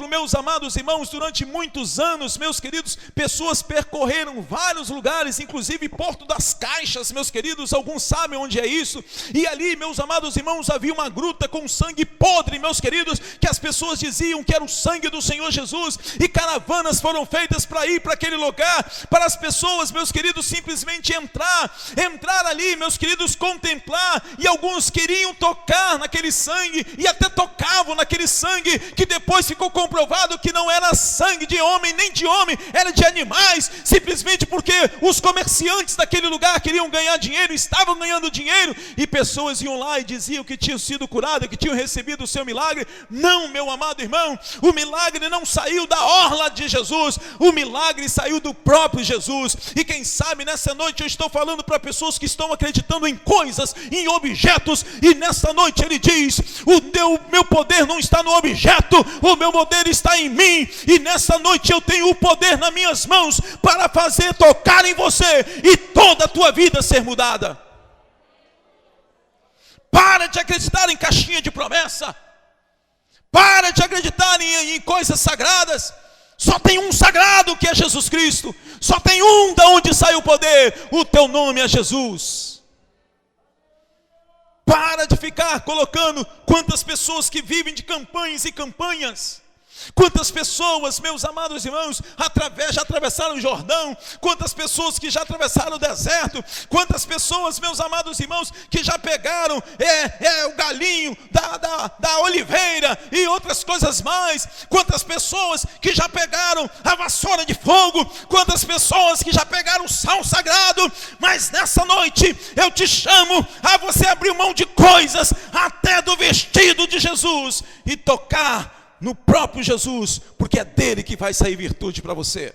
meus amados irmãos, durante muitos anos, meus queridos, pessoas percorreram vários lugares, inclusive Porto das Caixas, meus queridos, alguns sabem onde é isso, e ali, meus amados irmãos, havia uma gruta com sangue podre, meus queridos, que as pessoas diziam que era o sangue do Senhor Jesus, e caravanas foram feitas para ir para aquele lugar, para as pessoas, meus queridos, simplesmente entrar ali, meus queridos, contemplar, e alguns queriam tocar naquele sangue, e até tocavam naquele sangue, que depois ficou comprovado que não era sangue de homem, nem de homem, era de animais, simplesmente porque os comerciantes daquele lugar queriam ganhar dinheiro, estavam ganhando dinheiro, e pessoas iam lá e diziam que tinham sido curadas, que tinham recebido o seu milagre. Não, meu amado irmão, o milagre não saiu da orla de Jesus, o milagre saiu do próprio Jesus. E quem sabe nessa noite eu estou falando para pessoas que estão acreditando em coisas, em objetos, e nessa noite ele diz: o meu poder não está no objeto, o meu poder está em mim, e nessa noite eu tenho o poder nas minhas mãos para fazer tocar em você e toda a tua vida ser mudada. Para de acreditar em caixinha de promessa, para de acreditar em coisas sagradas. Só tem um sagrado, que é Jesus Cristo. Só tem um da onde sai o poder. O teu nome é Jesus. Para de ficar colocando quantas pessoas que vivem de campanhas e campanhas. Quantas pessoas, meus amados irmãos, já atravessaram o Jordão, quantas pessoas que já atravessaram o deserto, quantas pessoas, meus amados irmãos, que já pegaram o galinho da oliveira e outras coisas mais, quantas pessoas que já pegaram a vassoura de fogo, quantas pessoas que já pegaram o sal sagrado. Mas nessa noite eu te chamo a você abrir mão de coisas, até do vestido de Jesus, e tocar no próprio Jesus, porque é dele que vai sair virtude para você.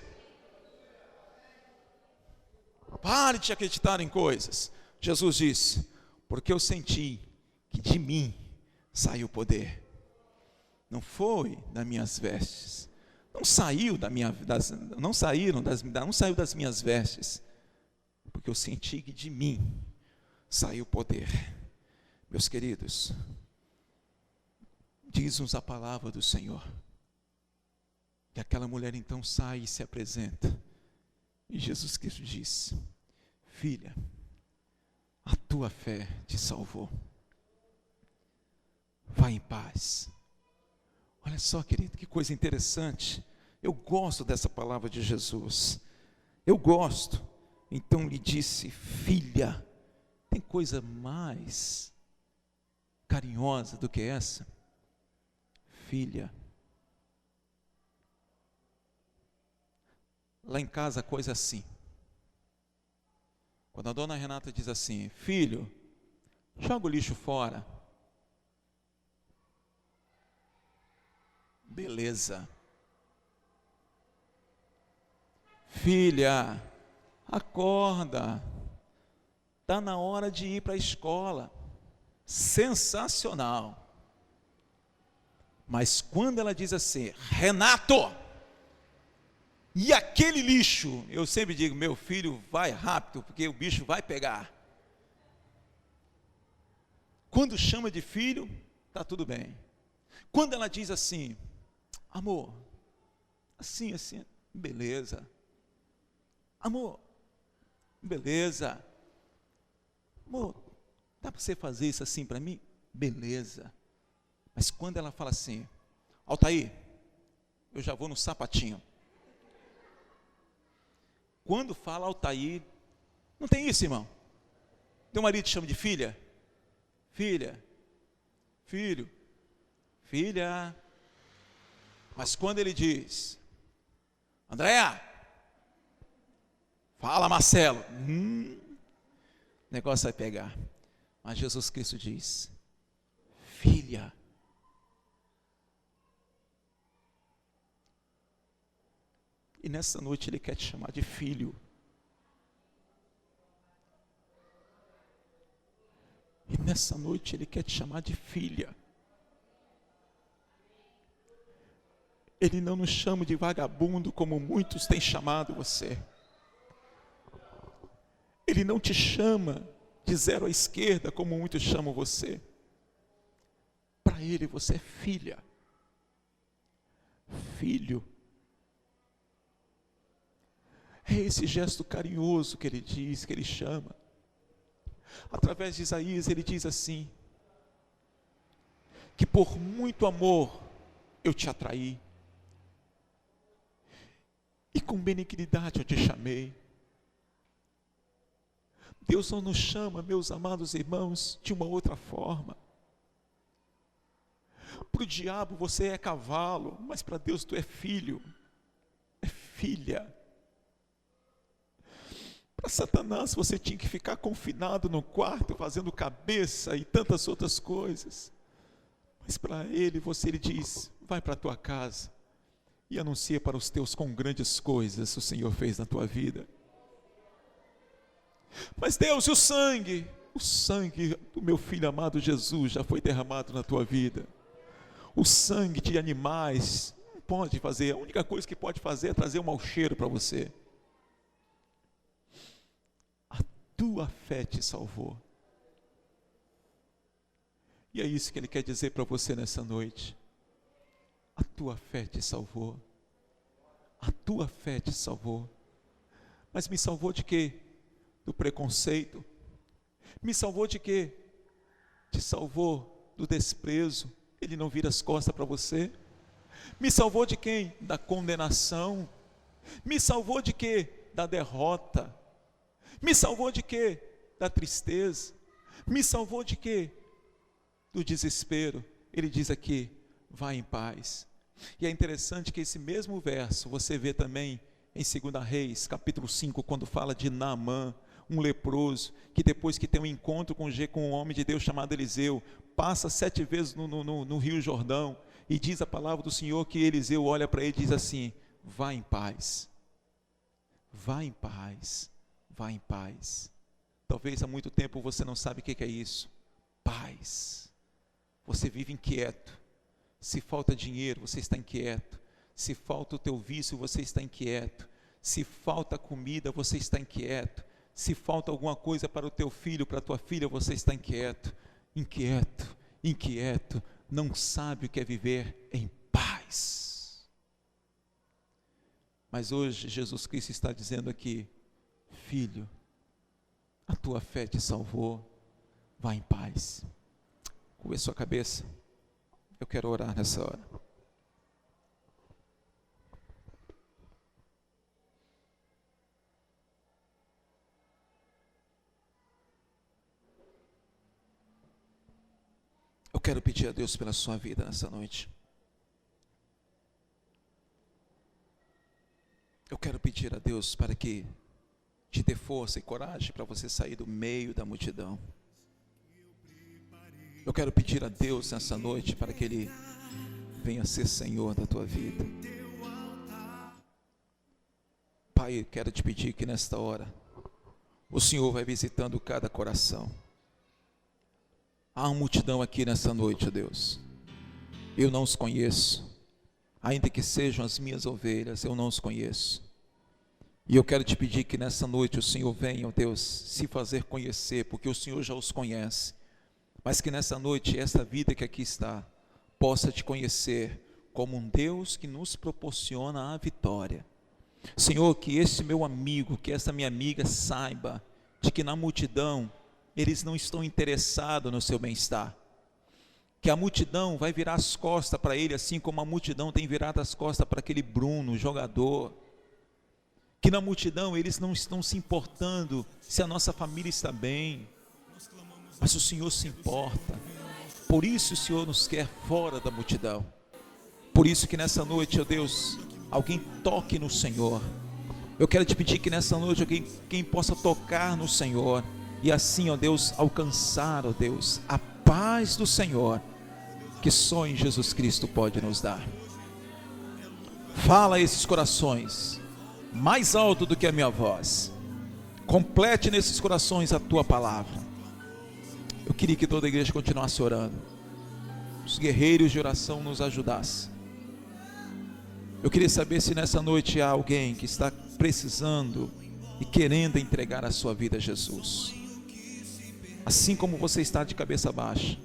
Pare de acreditar em coisas. Jesus disse: porque eu senti que de mim saiu o poder. Não foi das minhas vestes, não saiu das minhas vestes, porque eu senti que de mim saiu o poder. Meus queridos, diz-nos a palavra do Senhor, que aquela mulher então sai e se apresenta, e Jesus Cristo diz: filha, a tua fé te salvou, vai em paz. Olha só, querido, que coisa interessante. Eu gosto dessa palavra de Jesus, eu gosto. Então lhe disse: filha. Tem coisa mais carinhosa do que essa? Filha. Lá em casa a coisa é assim. Quando a dona Renata diz assim: filho, joga o lixo fora. Beleza. Filha, acorda, está na hora de ir para a escola. Sensacional. Mas quando ela diz assim: Renato, e aquele lixo? Eu sempre digo: meu filho, vai rápido, porque o bicho vai pegar. Quando chama de filho, está tudo bem. Quando ela diz assim: amor, assim, beleza. Amor, beleza. Amor, dá para você fazer isso assim para mim? Beleza. Mas quando ela fala assim: Altair, eu já vou no sapatinho. Quando fala Altair, não tem isso, irmão? Teu marido te chama de filha? Filha. Filho. Filha. Mas quando ele diz: Andréa, fala Marcelo, o negócio vai pegar. Mas Jesus Cristo diz: filha. E nessa noite Ele quer te chamar de filho. E nessa noite Ele quer te chamar de filha. Ele não nos chama de vagabundo como muitos têm chamado você. Ele não te chama de zero à esquerda como muitos chamam você. Para Ele você é filha, filho. É esse gesto carinhoso que Ele diz, que Ele chama. Através de Isaías Ele diz assim, que por muito amor eu te atraí, e com benignidade eu te chamei. Deus não nos chama, meus amados irmãos, de uma outra forma. Para o diabo você é cavalo, mas para Deus tu é filho, é filha. Para Satanás você tinha que ficar confinado no quarto, fazendo cabeça e tantas outras coisas. Mas para ele diz, vai para a tua casa e anuncia para os teus quão grandes coisas o Senhor fez na tua vida. Mas Deus, e o sangue? O sangue do meu filho amado Jesus já foi derramado na tua vida. O sangue de animais não pode fazer, a única coisa que pode fazer é trazer um mau cheiro para você. A tua fé te salvou. E é isso que Ele quer dizer para você nessa noite. A tua fé te salvou. A tua fé te salvou. Mas me salvou de quê? Do preconceito. Me salvou de quê? Te salvou do desprezo. Ele não vira as costas para você. Me salvou de quem? Da condenação. Me salvou de quê? Da derrota. Me salvou de quê? Da tristeza. Me salvou de quê? Do desespero. Ele diz aqui, vai em paz. E é interessante que esse mesmo verso você vê também em 2 Reis, capítulo 5, quando fala de Naamã, um leproso, que depois que tem um encontro com um homem de Deus chamado Eliseu, passa 7 vezes no Rio Jordão, e diz a palavra do Senhor que Eliseu olha para ele e diz assim, vá em paz, vá em paz, vá em paz. Talvez há muito tempo você não sabe o que é isso, paz. Você vive inquieto, se falta dinheiro você está inquieto, se falta o teu vício você está inquieto, se falta comida você está inquieto, se falta alguma coisa para o teu filho, para a tua filha, você está inquieto, não sabe o que é viver em paz. Mas hoje Jesus Cristo está dizendo aqui, filho, a tua fé te salvou, vá em paz. Curva a sua cabeça, eu quero orar nessa hora. Eu quero pedir a Deus pela sua vida nessa noite. Eu quero pedir a Deus para que te dê força e coragem para você sair do meio da multidão. Eu quero pedir a Deus nessa noite para que Ele venha ser Senhor da tua vida. Pai, quero te pedir que nesta hora o Senhor vai visitando cada coração. Há uma multidão aqui nessa noite, ó Deus. Eu não os conheço. Ainda que sejam as minhas ovelhas, eu não os conheço. E eu quero te pedir que nessa noite o Senhor venha, ó Deus, se fazer conhecer, porque o Senhor já os conhece. Mas que nessa noite, essa vida que aqui está, possa te conhecer como um Deus que nos proporciona a vitória. Senhor, que esse meu amigo, que essa minha amiga saiba de que na multidão, eles não estão interessados no seu bem-estar, que a multidão vai virar as costas para ele, assim como a multidão tem virado as costas para aquele Bruno, jogador, que na multidão eles não estão se importando se a nossa família está bem, mas o Senhor se importa. Por isso o Senhor nos quer fora da multidão. Por isso que nessa noite, ó Deus, alguém toque no Senhor. Eu quero te pedir que nessa noite alguém possa tocar no Senhor, e assim, ó Deus, alcançar, ó Deus, a paz do Senhor, que só em Jesus Cristo pode nos dar. Fala a esses corações, mais alto do que a minha voz. Complete nesses corações a tua palavra. Eu queria que toda a igreja continuasse orando. Os guerreiros de oração nos ajudassem. Eu queria saber se nessa noite há alguém que está precisando e querendo entregar a sua vida a Jesus. Assim como você está de cabeça baixa,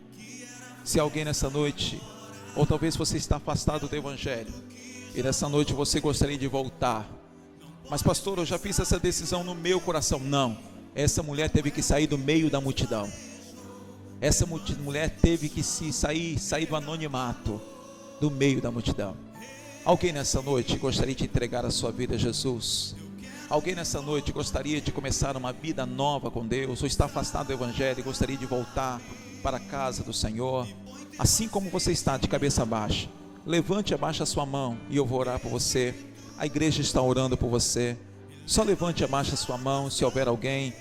Se alguém nessa noite, ou talvez você está afastado do Evangelho, e nessa noite você gostaria de voltar, mas pastor, eu já fiz essa decisão no meu coração. Não, essa mulher teve que sair do meio da multidão. Essa mulher teve que sair do anonimato, do meio da multidão. Alguém nessa noite gostaria de entregar a sua vida a Jesus? Alguém nessa noite gostaria de começar uma vida nova com Deus, ou está afastado do Evangelho e gostaria de voltar para a casa do Senhor? Assim como você está de cabeça baixa, levante e abaixe a sua mão e eu vou orar por você. A igreja está orando por você. Só levante e abaixe a sua mão se houver alguém.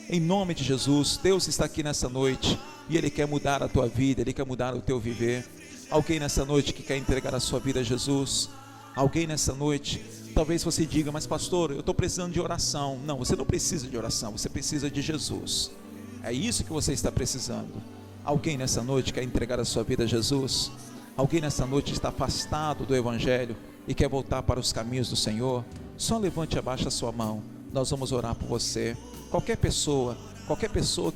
Em nome de Jesus, Deus está aqui nessa noite e Ele quer mudar a tua vida, Ele quer mudar o teu viver. Alguém nessa noite que quer entregar a sua vida a Jesus? Alguém nessa noite, talvez você diga, mas pastor, eu estou precisando de oração. Não, você não precisa de oração, você precisa de Jesus. É isso que você está precisando. Alguém nessa noite quer entregar a sua vida a Jesus? Alguém nessa noite está afastado do Evangelho e quer voltar para os caminhos do Senhor? Só levante e abaixe a sua mão, nós vamos orar por você. Qualquer pessoa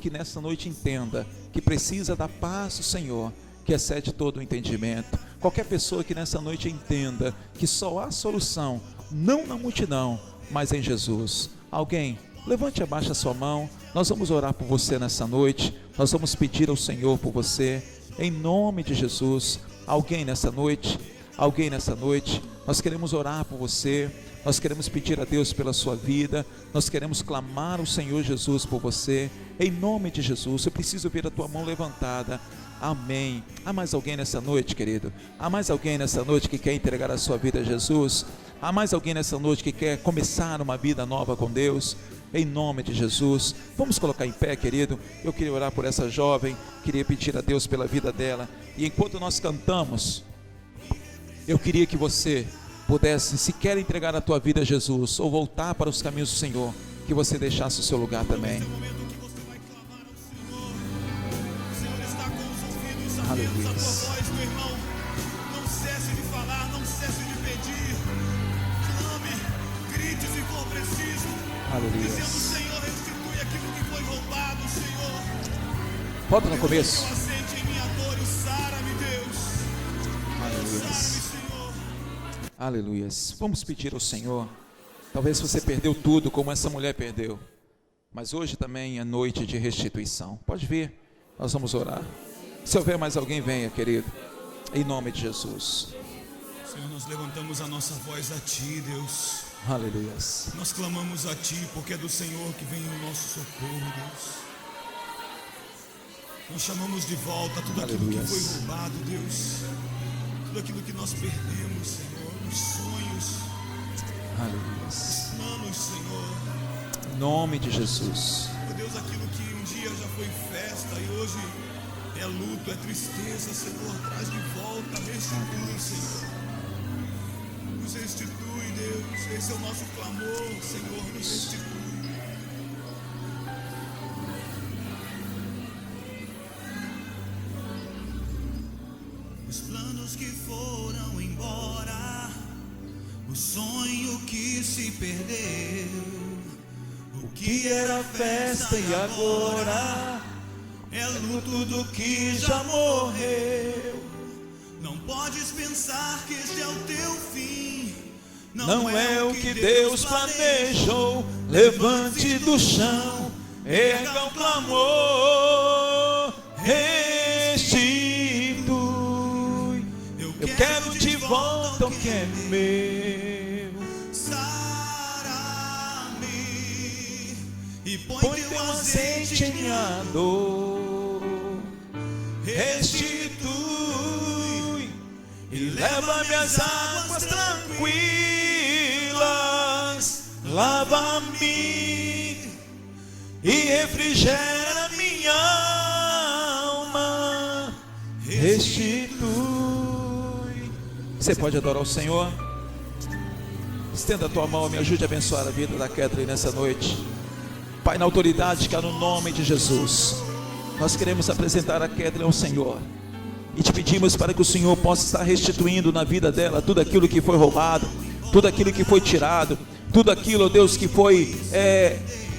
que nessa noite entenda que precisa da paz do Senhor, que excede todo o entendimento. Qualquer pessoa que nessa noite entenda que só há solução, não na multidão, mas em Jesus. Alguém, levante e abaixe a sua mão, nós vamos orar por você nessa noite, nós vamos pedir ao Senhor por você, em nome de Jesus. Alguém nessa noite, nós queremos orar por você, nós queremos pedir a Deus pela sua vida, nós queremos clamar ao Senhor Jesus por você, em nome de Jesus. Eu preciso ver a tua mão levantada. Amém. Há mais alguém nessa noite, querido? Há mais alguém nessa noite que quer entregar a sua vida a Jesus? Há mais alguém nessa noite que quer começar uma vida nova com Deus? Em nome de Jesus, vamos colocar em pé, querido. Eu queria orar por essa jovem, queria pedir a Deus pela vida dela. E enquanto nós cantamos, eu queria que você pudesse, se quer entregar a tua vida a Jesus, ou voltar para os caminhos do Senhor, que você deixasse o seu lugar também. Aleluia. Não cesse de falar, não cesse de pedir. Clame, grite se for preciso. Aleluia. Dizendo, Senhor, restitui aquilo que foi roubado, Senhor. Volta no começo. Assente em minha dor e sara-me, Deus. Aleluia. Senhor. Aleluia. Vamos pedir ao Senhor. Talvez você perdeu tudo como essa mulher perdeu, mas hoje também é noite de restituição. Pode vir, nós vamos orar. Se houver mais alguém, venha, querido, em nome de Jesus. Senhor, nós levantamos a nossa voz a Ti, Deus. Aleluia. Nós clamamos a Ti, porque é do Senhor que vem o nosso socorro, Deus. Nós chamamos de volta tudo aquilo que foi roubado, Deus. Tudo aquilo que nós perdemos, Senhor, os sonhos. Aleluia. Os planos, Senhor. Em nome de Jesus. Meu Deus, aquilo que um dia já foi festa e hoje é luto, é tristeza, Senhor, traz de volta, restitui, Senhor. Nos restitui, Deus. Esse é o nosso clamor, Senhor, nos restitui. Os planos que foram embora, o sonho que se perdeu, o que era festa e agora é luto do que já morreu. Não podes pensar que este é o teu fim. Não é o que Deus planejou. Levante do chão, erga o clamor, restitui. Eu quero de volta o que é meu. Sara-me e põe teu azeite em minha dor. Restitui e leva-me às águas tranquilas. Lava-me e refrigera minha alma. Restitui. Você pode adorar o Senhor? Estenda a tua mão, me ajude a abençoar a vida da Kathleen nessa noite. Pai, na autoridade que há no nome de Jesus, nós queremos apresentar a Kathleen ao Senhor e te pedimos para que o Senhor possa estar restituindo na vida dela tudo aquilo que foi roubado, tudo aquilo que foi tirado, tudo aquilo, ó Deus, que foi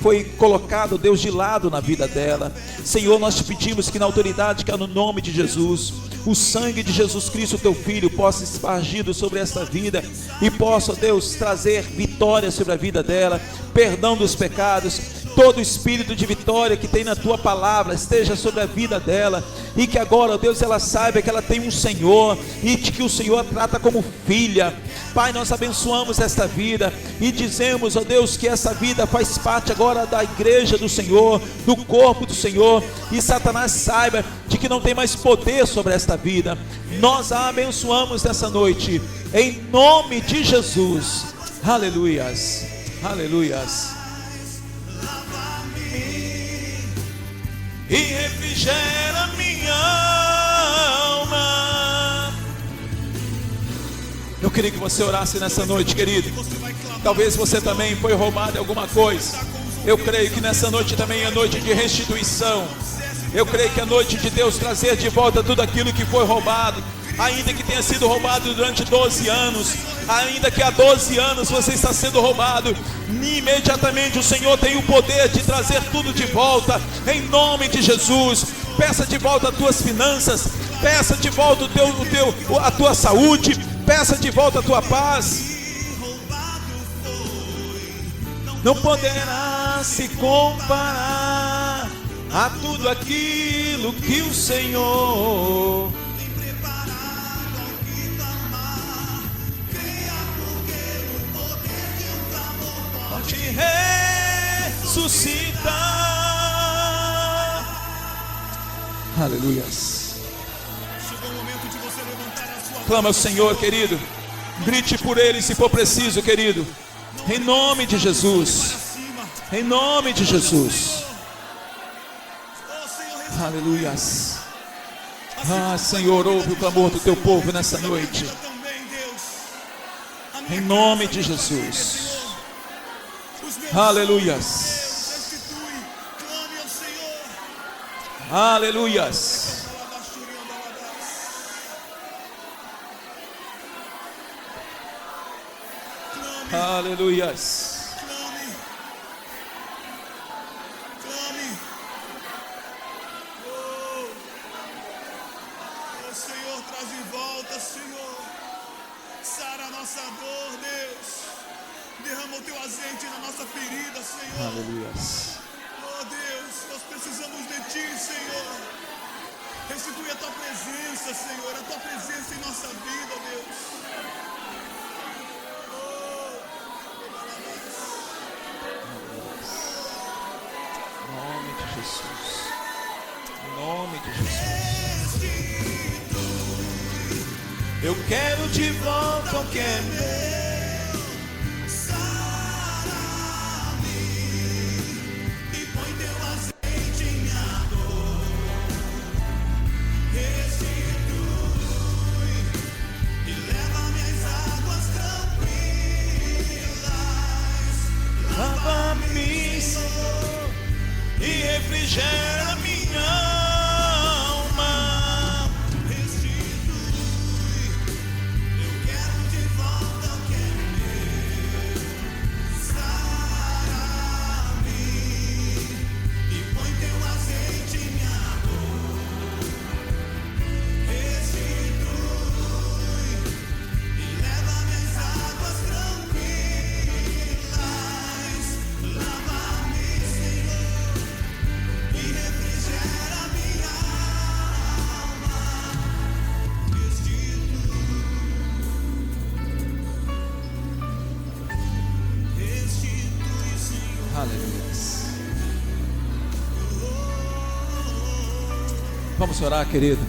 foi colocado, Deus, de lado na vida dela. Senhor, nós te pedimos que na autoridade que há no nome de Jesus, o sangue de Jesus Cristo, teu Filho, possa espargido sobre esta vida e possa, Deus, trazer vitória sobre a vida dela, perdão dos pecados. Todo espírito de vitória que tem na tua palavra esteja sobre a vida dela, e que agora, Deus, ela saiba que ela tem um Senhor, e que o Senhor a trata como filha. Pai, nós abençoamos esta vida e dizemos, ó Deus, que essa vida faz parte agora da igreja do Senhor, do corpo do Senhor, e Satanás saiba de que não tem mais poder sobre esta vida. Nós a abençoamos nessa noite, em nome de Jesus. Aleluias, aleluias. E refrigera minha alma. Eu queria que você orasse nessa noite, querido. Talvez você também foi roubado em alguma coisa. Eu creio que nessa noite também é noite de restituição. Eu creio que é noite de Deus trazer de volta tudo aquilo que foi roubado, ainda que tenha sido roubado durante 12 anos, ainda que há 12 anos você está sendo roubado, imediatamente o Senhor tem o poder de trazer tudo de volta, em nome de Jesus. Peça de volta as tuas finanças, peça de volta a tua saúde, peça de volta a tua paz. Não poderá se comparar a tudo aquilo que o Senhor pode ressuscitar. Aleluias. Clama ao Senhor, querido. Grite por Ele se for preciso, querido. Em nome de Jesus. Em nome de Jesus. Aleluias. Ah, Senhor, ouve o clamor do teu povo nessa noite. Em nome de Jesus. Aleluias. Aleluias. Aleluias. Senhor, traz de volta, Senhor. Sara a nossa dor, Deus. Derrama o teu azeite na nossa ferida, Senhor. Aleluias. Oh, Deus, nós precisamos de ti, Senhor. Restitui a tua presença, Senhor. A tua presença em nossa vida, Deus. Em nome de Jesus. Em nome de Jesus. Eu quero de volta o que é meu. Sara-me e põe teu azeite em minha dor. Restitui e leva-me às águas tranquilas. Lava-me, Senhor, e refrigera minha Vamos orar, querido.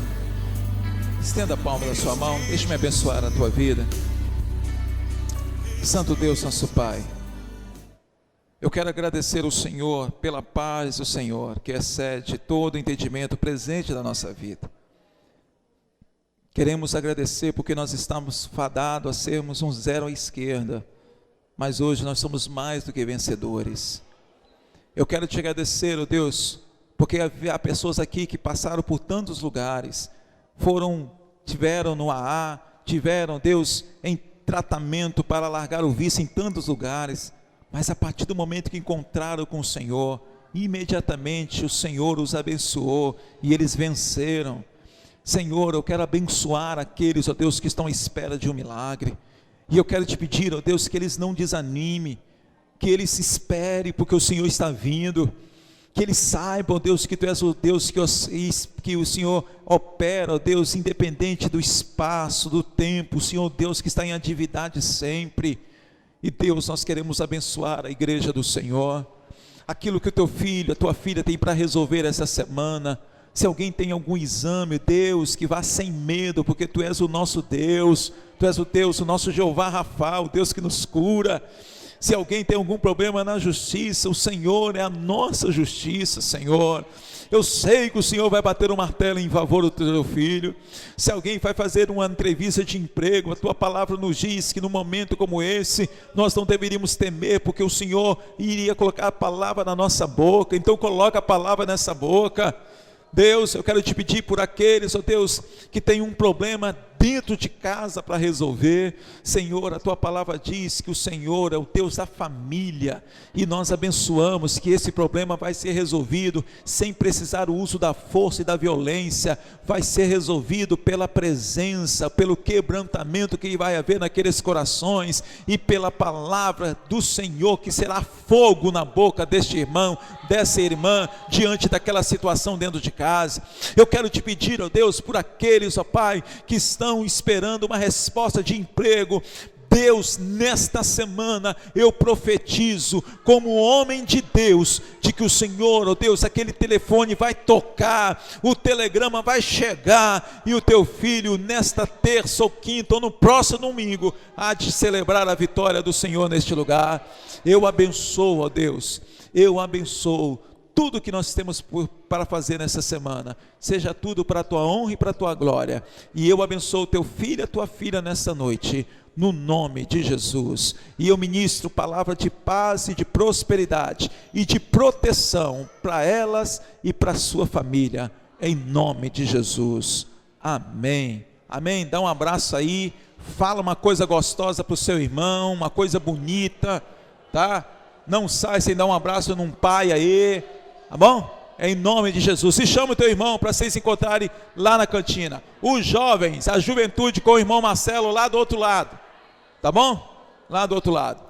Estenda a palma da sua mão. Deixe-me abençoar a tua vida. Santo Deus, nosso Pai, eu quero agradecer ao Senhor pela paz do Senhor, que excede todo entendimento presente na nossa vida. Queremos agradecer porque nós estamos fadados a sermos um zero à esquerda, mas hoje nós somos mais do que vencedores. Eu quero te agradecer, ó Deus, porque há pessoas aqui que passaram por tantos lugares, tiveram no AA, tiveram, Deus, em tratamento para largar o vício em tantos lugares, mas a partir do momento que encontraram com o Senhor, imediatamente o Senhor os abençoou e eles venceram. Senhor, eu quero abençoar aqueles, ó Deus, que estão à espera de um milagre, e eu quero te pedir, ó Deus, que eles não desanimem, que eles se esperem, porque o Senhor está vindo, que eles saibam, ó Deus, que Tu és o Deus que o Senhor opera, ó Deus, independente do espaço, do tempo, o Senhor, Deus, que está em atividade sempre. E Deus, nós queremos abençoar a igreja do Senhor, aquilo que o Teu filho, a Tua filha tem para resolver essa semana. Se alguém tem algum exame, Deus, que vá sem medo, porque Tu és o nosso Deus, Tu és o Deus, o nosso Jeová Rafa, o Deus que nos cura. Se alguém tem algum problema na justiça, o Senhor é a nossa justiça, Senhor. Eu sei que o Senhor vai bater o martelo em favor do Teu filho. Se alguém vai fazer uma entrevista de emprego, a Tua palavra nos diz que num momento como esse, nós não deveríamos temer, porque o Senhor iria colocar a palavra na nossa boca. Então coloca a palavra nessa boca. Deus, eu quero te pedir por aqueles, ó Deus, que tem um problema dentro de casa para resolver. Senhor, a Tua palavra diz que o Senhor é o Deus da família, e nós abençoamos que esse problema vai ser resolvido sem precisar o uso da força e da violência, vai ser resolvido pela presença, pelo quebrantamento que vai haver naqueles corações, e pela palavra do Senhor, que será fogo na boca deste irmão, dessa irmã, diante daquela situação dentro de casa. Eu quero te pedir, ó Deus, por aqueles, ó Pai, que estão esperando uma resposta de emprego. Deus, nesta semana eu profetizo como homem de Deus, de que o Senhor, ó Deus, aquele telefone vai tocar, o telegrama vai chegar, e o Teu filho nesta terça ou quinta ou no próximo domingo há de celebrar a vitória do Senhor neste lugar. Eu abençoo, ó Deus, eu abençoo tudo que nós temos para fazer nessa semana, seja tudo para a Tua honra e para a Tua glória, e eu abençoo o Teu filho e a Tua filha nessa noite, no nome de Jesus, e eu ministro palavra de paz e de prosperidade, e de proteção para elas e para a sua família, em nome de Jesus, amém, amém. Dá um abraço aí, fala uma coisa gostosa para o seu irmão, uma coisa bonita, tá? Não sai sem dar um abraço num pai aí, tá bom? Em nome de Jesus. Se chama o teu irmão para vocês se encontrarem lá na cantina. Os jovens, a juventude com o irmão Marcelo lá do outro lado, tá bom? Lá do outro lado.